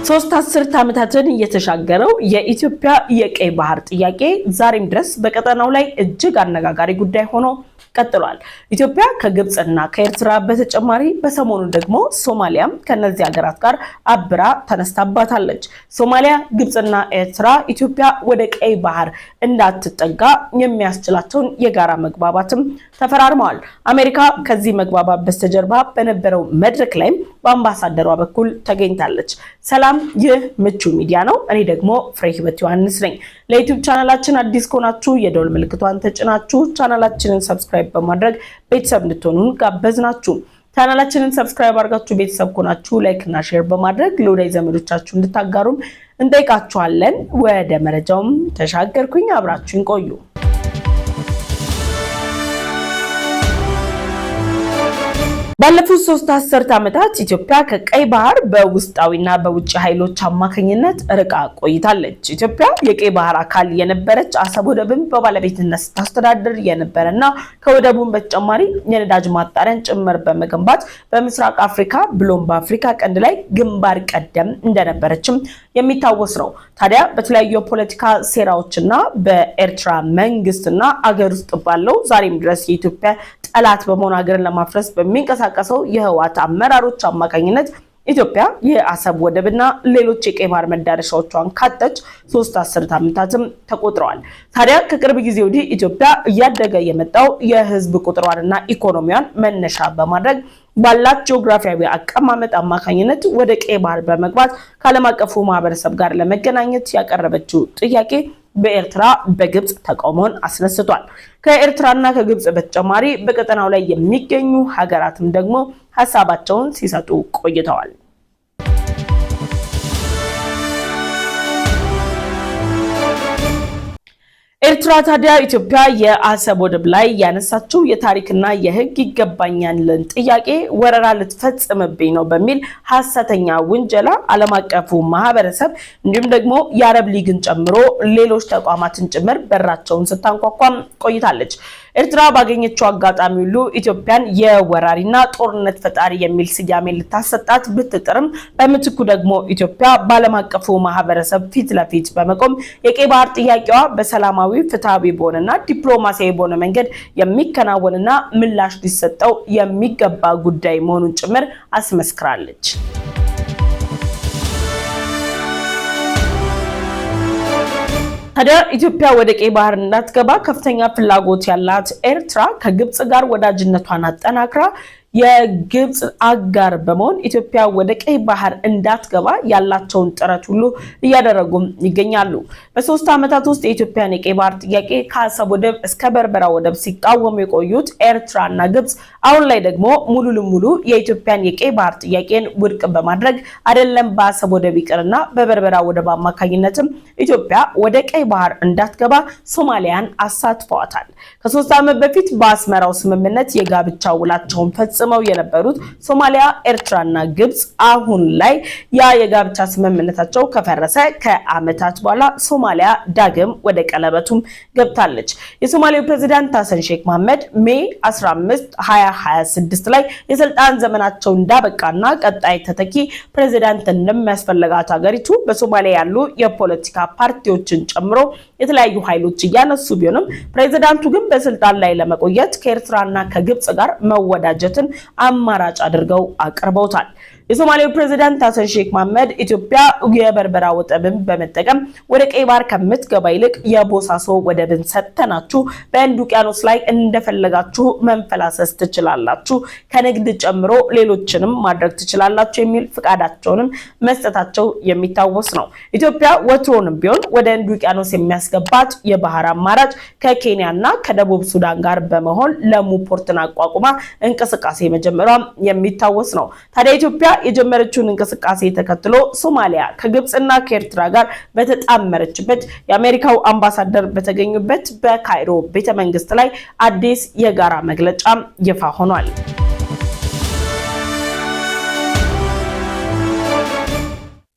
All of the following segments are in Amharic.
ሶስት አስርት ዓመታትን የተሻገረው የኢትዮጵያ የቀይ ባህር ጥያቄ ዛሬም ድረስ በቀጠናው ላይ እጅግ አነጋጋሪ ጉዳይ ሆኖ ቀጥሏል። ኢትዮጵያ ከግብጽና ከኤርትራ በተጨማሪ በሰሞኑ ደግሞ ሶማሊያም ከነዚህ ሀገራት ጋር አብራ ተነስታባታለች። ሶማሊያ፣ ግብጽና ኤርትራ ኢትዮጵያ ወደ ቀይ ባህር እንዳትጠጋ የሚያስችላቸውን የጋራ መግባባትም ተፈራርመዋል። አሜሪካ ከዚህ መግባባት በስተጀርባ በነበረው መድረክ ላይም በአምባሳደሯ በኩል ተገኝታለች። ሰላም፣ ይህ ምቹ ሚዲያ ነው። እኔ ደግሞ ፍሬ ህይወት ዮሐንስ ነኝ። ለዩቲዩብ ቻናላችን አዲስ ከሆናችሁ የደወል ምልክቷን ተጭናችሁ ቻናላችንን ሰብስክራይብ በማድረግ ቤተሰብ እንድትሆኑን ጋበዝናችሁ። ቻናላችንን ሰብስክራይብ አድርጋችሁ ቤተሰብ ከሆናችሁ ላይክ እና ሼር በማድረግ ለወዳጅ ዘመዶቻችሁ እንድታጋሩም እንጠይቃችኋለን። ወደ መረጃውም ተሻገርኩኝ። አብራችሁን ቆዩ። ባለፉት 3 አስርት ዓመታት ኢትዮጵያ ከቀይ ባህር በውስጣዊና በውጭ ኃይሎች አማካኝነት ርቃ ቆይታለች። ኢትዮጵያ የቀይ ባህር አካል የነበረች አሰብ ወደብን በባለቤትነት ስታስተዳድር የነበረና ከወደቡን በተጨማሪ የነዳጅ ማጣሪያን ጭምር በመገንባት በምስራቅ አፍሪካ ብሎም በአፍሪካ ቀንድ ላይ ግንባር ቀደም እንደነበረችም የሚታወስ ነው። ታዲያ በተለያዩ የፖለቲካ ሴራዎችና በኤርትራ መንግስትና አገር ውስጥ ባለው ዛሬም ድረስ የኢትዮጵያ ጠላት በመሆን ሀገርን ለማፍረስ በሚንቀሳቀሰው የህወሓት አመራሮች አማካኝነት ኢትዮጵያ የአሰብ ወደብና ሌሎች የቀይ ባህር መዳረሻዎቿን ካጣች 3 አስርት ዓመታትም ተቆጥረዋል። ታዲያ ከቅርብ ጊዜ ወዲህ ኢትዮጵያ እያደገ የመጣው የህዝብ ቁጥሯንና ኢኮኖሚዋን መነሻ በማድረግ ባላት ጂኦግራፊያዊ አቀማመጥ አማካኝነት ወደ ቀይ ባህር በመግባት ከዓለም አቀፉ ማህበረሰብ ጋር ለመገናኘት ያቀረበችው ጥያቄ በኤርትራ በግብጽ ተቃውሞን አስነስቷል። ከኤርትራና ከግብጽ በተጨማሪ በቀጠናው ላይ የሚገኙ ሀገራትም ደግሞ ሐሳባቸውን ሲሰጡ ቆይተዋል። ኤርትራ ታዲያ ኢትዮጵያ የአሰብ ወደብ ላይ ያነሳችው የታሪክና የህግ ይገባኛልን ጥያቄ ወረራ ልትፈጽምብኝ ነው በሚል ሐሰተኛ ውንጀላ ዓለም አቀፉ ማህበረሰብ እንዲሁም ደግሞ የአረብ ሊግን ጨምሮ ሌሎች ተቋማትን ጭምር በራቸውን ስታንኳኳም ቆይታለች። ኤርትራ ባገኘችው አጋጣሚ ሁሉ ኢትዮጵያን የወራሪና ጦርነት ፈጣሪ የሚል ስያሜ ልታሰጣት ብትጥርም በምትኩ ደግሞ ኢትዮጵያ በዓለም አቀፉ ማህበረሰብ ፊት ለፊት በመቆም የቀይ ባህር ጥያቄዋ በሰላማዊ ፍትሃዊ በሆነና ዲፕሎማሲያዊ በሆነ መንገድ የሚከናወንና ምላሽ ሊሰጠው የሚገባ ጉዳይ መሆኑን ጭምር አስመስክራለች። ታዲያ ኢትዮጵያ ወደ ቀይ ባህር እንዳትገባ ከፍተኛ ፍላጎት ያላት ኤርትራ ከግብጽ ጋር ወዳጅነቷን አጠናክራ የግብጽ አጋር በመሆን ኢትዮጵያ ወደ ቀይ ባህር እንዳትገባ ያላቸውን ጥረት ሁሉ እያደረጉም ይገኛሉ። በ3 ዓመታት ውስጥ የኢትዮጵያን የቀይ ባህር ጥያቄ ከአሰብ ወደብ እስከ በርበራ ወደብ ሲቃወሙ የቆዩት ኤርትራና ግብጽ አሁን ላይ ደግሞ ሙሉ ለሙሉ የኢትዮጵያን የቀይ ባህር ጥያቄን ውድቅ በማድረግ አይደለም በአሰብ ወደብ ይቅርና በበርበራ ወደብ አማካኝነትም ኢትዮጵያ ወደ ቀይ ባህር እንዳትገባ ሶማሊያን አሳትፈዋታል። ከ3 ዓመት በፊት በአስመራው ስምምነት የጋብቻ ውላቸውን ፈጽመው የነበሩት ሶማሊያ፣ ኤርትራና ግብጽ አሁን ላይ ያ የጋብቻ ስምምነታቸው ከፈረሰ ከዓመታት በኋላ ሶማሊያ ዳግም ወደ ቀለበቱም ገብታለች። የሶማሊያው ፕሬዝዳንት ሐሰን ሼክ መሐመድ ሜይ 15 2026 ላይ የስልጣን ዘመናቸው እንዳበቃና ቀጣይ ተተኪ ፕሬዝዳንት እንደሚያስፈልጋት ሀገሪቱ በሶማሊያ ያሉ የፖለቲካ ፓርቲዎችን ጨምሮ የተለያዩ ኃይሎች እያነሱ ቢሆንም ፕሬዝዳንቱ ግን በስልጣን ላይ ለመቆየት ከኤርትራና ከግብጽ ጋር መወዳጀትን አማራጭ አድርገው አቅርበውታል። የሶማሊያው ፕሬዝዳንት ሐሰን ሼክ መሐመድ ኢትዮጵያ የበርበራ ወደብን በመጠቀም ወደ ቀይ ባህር ከምትገባ ይልቅ የቦሳሶ ወደብን ሰጥተናችሁ በህንድ ውቅያኖስ ላይ እንደፈለጋችሁ መንፈላሰስ ትችላላችሁ፣ ከንግድ ጨምሮ ሌሎችንም ማድረግ ትችላላችሁ የሚል ፍቃዳቸውንም መስጠታቸው የሚታወስ ነው። ኢትዮጵያ ወትሮንም ቢሆን ወደ ህንድ ውቅያኖስ የሚያስገባት የባህር አማራጭ ከኬንያና ከደቡብ ሱዳን ጋር በመሆን ለሙ ፖርትን አቋቁማ እንቅስቃሴ መጀመሯ የሚታወስ ነው። ታዲያ ኢትዮጵያ የጀመረችውን እንቅስቃሴ ተከትሎ ሶማሊያ ከግብጽና ከኤርትራ ጋር በተጣመረችበት የአሜሪካው አምባሳደር በተገኙበት በካይሮ ቤተመንግስት ላይ አዲስ የጋራ መግለጫ ይፋ ሆኗል።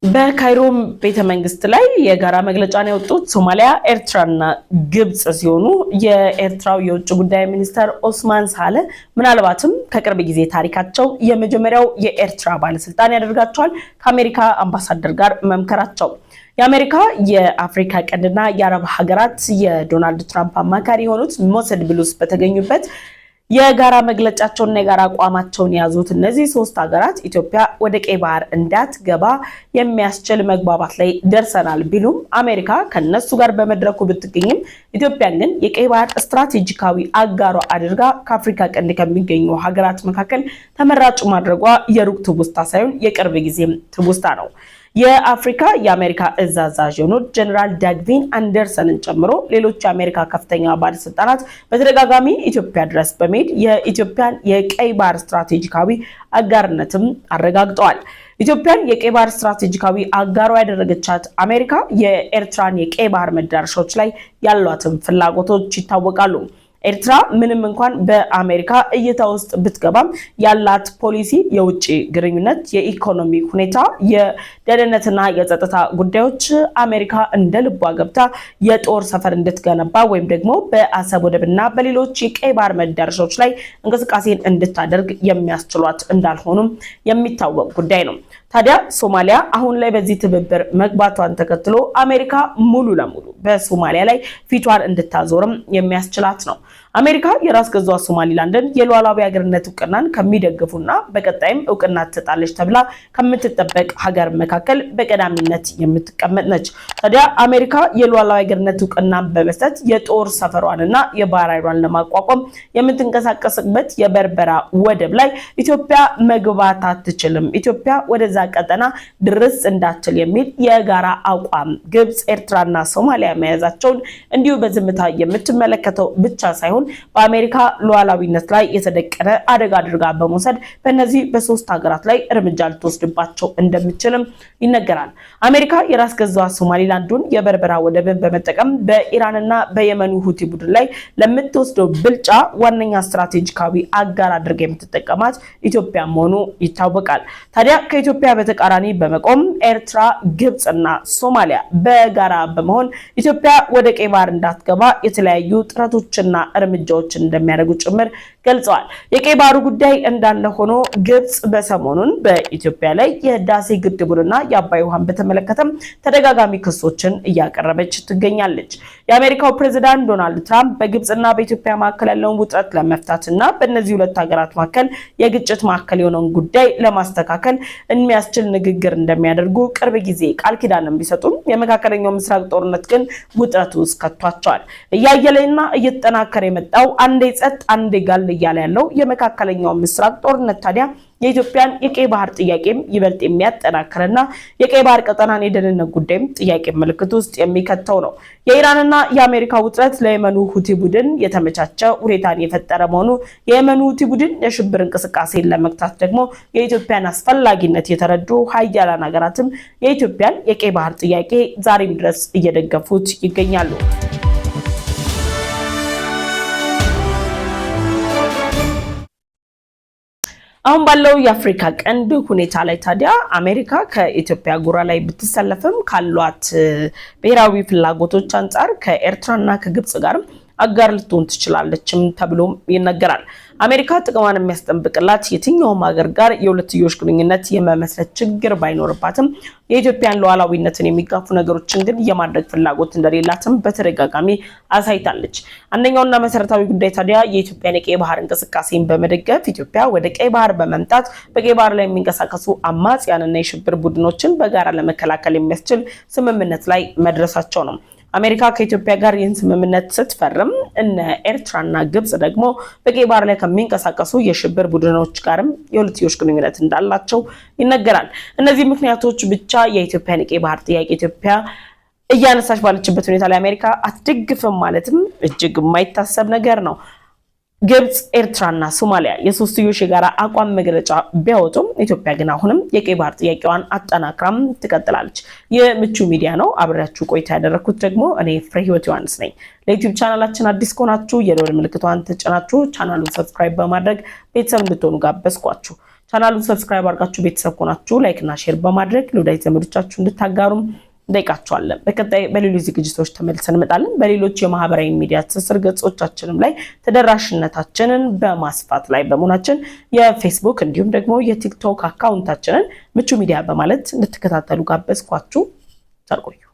በካይሮ ቤተ መንግስት ላይ የጋራ መግለጫን ያወጡት ሶማሊያ፣ ኤርትራና ግብጽ ሲሆኑ የኤርትራው የውጭ ጉዳይ ሚኒስተር ኦስማን ሳለ ምናልባትም ከቅርብ ጊዜ ታሪካቸው የመጀመሪያው የኤርትራ ባለስልጣን ያደርጋቸዋል ከአሜሪካ አምባሳደር ጋር መምከራቸው። የአሜሪካ የአፍሪካ ቀንድና የአረብ ሀገራት የዶናልድ ትራምፕ አማካሪ የሆኑት ሞሰድ ብሉስ በተገኙበት የጋራ መግለጫቸውና የጋራ አቋማቸውን ያዙት እነዚህ ሶስት ሀገራት ኢትዮጵያ ወደ ቀይ ባህር እንዳትገባ የሚያስችል መግባባት ላይ ደርሰናል ቢሉም አሜሪካ ከነሱ ጋር በመድረኩ ብትገኝም ኢትዮጵያን ግን የቀይ ባህር ስትራቴጂካዊ አጋሯ አድርጋ ከአፍሪካ ቀንድ ከሚገኙ ሀገራት መካከል ተመራጭ ማድረጓ የሩቅ ትውስታ ሳይሆን የቅርብ ጊዜም ትውስታ ነው። የአፍሪካ የአሜሪካ እዝ አዛዥ የሆኑት ጀነራል ዳግቪን አንደርሰንን ጨምሮ ሌሎች የአሜሪካ ከፍተኛ ባለስልጣናት በተደጋጋሚ ኢትዮጵያ ድረስ በመሄድ የኢትዮጵያን የቀይ ባህር ስትራቴጂካዊ አጋርነትም አረጋግጠዋል። ኢትዮጵያን የቀይ ባህር ስትራቴጂካዊ አጋሯ ያደረገቻት አሜሪካ የኤርትራን የቀይ ባህር መዳረሻዎች ላይ ያሏትን ፍላጎቶች ይታወቃሉ። ኤርትራ ምንም እንኳን በአሜሪካ እይታ ውስጥ ብትገባም ያላት ፖሊሲ፣ የውጭ ግንኙነት፣ የኢኮኖሚ ሁኔታ፣ የደህንነትና የጸጥታ ጉዳዮች አሜሪካ እንደ ልቧ ገብታ የጦር ሰፈር እንድትገነባ ወይም ደግሞ በአሰብ ወደብና በሌሎች የቀይ ባህር መዳረሻዎች ላይ እንቅስቃሴን እንድታደርግ የሚያስችሏት እንዳልሆኑም የሚታወቅ ጉዳይ ነው። ታዲያ ሶማሊያ አሁን ላይ በዚህ ትብብር መግባቷን ተከትሎ አሜሪካ ሙሉ ለሙሉ በሶማሊያ ላይ ፊቷን እንድታዞርም የሚያስችላት ነው። አሜሪካ የራስ ገዟ ሶማሊላንድን የሉዓላዊ ሀገርነት እውቅናን ከሚደግፉና በቀጣይም እውቅና ትሰጣለች ተብላ ከምትጠበቅ ሀገር መካከል በቀዳሚነት የምትቀመጥ ነች። ታዲያ አሜሪካ የሉዓላዊ ሀገርነት እውቅናን በመስጠት የጦር ሰፈሯንና የባህር ኃይሏን ለማቋቋም የምትንቀሳቀስበት የበርበራ ወደብ ላይ ኢትዮጵያ መግባት አትችልም፣ ኢትዮጵያ ወደዛ ቀጠና ድርስ እንዳትል የሚል የጋራ አቋም ግብጽ፣ ኤርትራና ሶማሊያ መያዛቸውን እንዲሁ በዝምታ የምትመለከተው ብቻ ሳይሆን በአሜሪካ ሉዓላዊነት ላይ የተደቀነ አደጋ አድርጋ በመውሰድ በእነዚህ በሶስት ሀገራት ላይ እርምጃ ልትወስድባቸው እንደምትችልም ይነገራል። አሜሪካ የራስ ገዟ ሶማሊላንዱን የበርበራ ወደብን በመጠቀም በኢራንና በየመኑ ሁቲ ቡድን ላይ ለምትወስደው ብልጫ ዋነኛ ስትራቴጂካዊ አጋር አድርጋ የምትጠቀማት ኢትዮጵያ መሆኑ ይታወቃል። ታዲያ ከኢትዮጵያ በተቃራኒ በመቆም ኤርትራ፣ ግብጽና ሶማሊያ በጋራ በመሆን ኢትዮጵያ ወደ ቀይ ባህር እንዳትገባ የተለያዩ ጥረቶችና እርምጃዎችን እንደሚያደርጉ ጭምር ገልጸዋል። የቀይ ባህሩ ጉዳይ እንዳለ ሆኖ ግብጽ በሰሞኑን በኢትዮጵያ ላይ የህዳሴ ግድቡንና የአባይ ውሃን በተመለከተም ተደጋጋሚ ክሶችን እያቀረበች ትገኛለች። የአሜሪካው ፕሬዝዳንት ዶናልድ ትራምፕ በግብጽና በኢትዮጵያ መካከል ያለውን ውጥረት ለመፍታትና በእነዚህ ሁለት ሀገራት መካከል የግጭት ማዕከል የሆነውን ጉዳይ ለማስተካከል የሚያስችል ንግግር እንደሚያደርጉ ቅርብ ጊዜ ቃል ኪዳንም ቢሰጡም የመካከለኛው ምስራቅ ጦርነት ግን ውጥረቱ ውስጥ ከቷቸዋል። እያየለና እየተጠናከረ የመጣው አንዴ ጸጥ አንዴ ጋል እያለ ያለው የመካከለኛው ምስራቅ ጦርነት ታዲያ የኢትዮጵያን የቀይ ባህር ጥያቄም ይበልጥ የሚያጠናክርና የቀይ ባህር ቀጠናን የደህንነት ጉዳይም ጥያቄ ምልክት ውስጥ የሚከተው ነው። የኢራንና የአሜሪካ ውጥረት ለየመኑ ሁቲ ቡድን የተመቻቸ ሁኔታን የፈጠረ መሆኑ የየመኑ ሁቲ ቡድን የሽብር እንቅስቃሴን ለመግታት ደግሞ የኢትዮጵያን አስፈላጊነት የተረዱ ሀያላን ሀገራትም የኢትዮጵያን የቀይ ባህር ጥያቄ ዛሬም ድረስ እየደገፉት ይገኛሉ። አሁን ባለው የአፍሪካ ቀንድ ሁኔታ ላይ ታዲያ አሜሪካ ከኢትዮጵያ ጎራ ላይ ብትሰለፍም ካሏት ብሔራዊ ፍላጎቶች አንፃር ከኤርትራና ከግብጽ ጋር አጋር ልትሆን ትችላለችም ተብሎም ይነገራል። አሜሪካ ጥቅሟን የሚያስጠብቅላት የትኛውም ሀገር ጋር የሁለትዮሽ ግንኙነት የመመስረት ችግር ባይኖርባትም የኢትዮጵያን ሉዓላዊነትን የሚጋፉ ነገሮችን ግን የማድረግ ፍላጎት እንደሌላትም በተደጋጋሚ አሳይታለች። አንደኛውና መሰረታዊ ጉዳይ ታዲያ የኢትዮጵያን የቀይ ባህር እንቅስቃሴን በመደገፍ ኢትዮጵያ ወደ ቀይ ባህር በመምጣት በቀይ ባህር ላይ የሚንቀሳቀሱ አማጽያንና የሽብር ቡድኖችን በጋራ ለመከላከል የሚያስችል ስምምነት ላይ መድረሳቸው ነው። አሜሪካ ከኢትዮጵያ ጋር ይህን ስምምነት ስትፈርም እነ ኤርትራና ግብጽ ደግሞ በቀይ ባህር ላይ ከሚንቀሳቀሱ የሽብር ቡድኖች ጋርም የሁለትዮሽ ግንኙነት እንዳላቸው ይነገራል። እነዚህ ምክንያቶች ብቻ የኢትዮጵያን የቀይ ባህር ጥያቄ ኢትዮጵያ እያነሳች ባለችበት ሁኔታ ላይ አሜሪካ አትደግፍም ማለትም እጅግ የማይታሰብ ነገር ነው። ግብጽ፣ ኤርትራና ሶማሊያ የሶስትዮሽ የጋራ አቋም መግለጫ ቢያወጡም ኢትዮጵያ ግን አሁንም የቀይ ባህር ጥያቄዋን አጠናክራም ትቀጥላለች። የምቹ ሚዲያ ነው። አብሬያችሁ ቆይታ ያደረኩት ደግሞ እኔ ፍሬህይወት ዮሐንስ ነኝ። ለዩቲዩብ ቻናላችን አዲስ ከሆናችሁ የደወል ምልክቷን ተጭናችሁ ቻናሉን ሰብስክራይብ በማድረግ ቤተሰብ እንድትሆኑ ጋበዝኳችሁ። ቻናሉን ሰብስክራይብ አድርጋችሁ ቤተሰብ ከሆናችሁ ላይክ እና ሼር በማድረግ ለወዳጅ ዘመዶቻችሁ እንድታጋሩም እንጠይቃችኋለን። በቀጣይ በሌሎች ዝግጅቶች ተመልሰን እንመጣለን። በሌሎች የማህበራዊ ሚዲያ ትስስር ገጾቻችንም ላይ ተደራሽነታችንን በማስፋት ላይ በመሆናችን የፌስቡክ እንዲሁም ደግሞ የቲክቶክ አካውንታችንን ምቹ ሚዲያ በማለት እንድትከታተሉ ጋበዝኳችሁ። ቸር ቆዩ።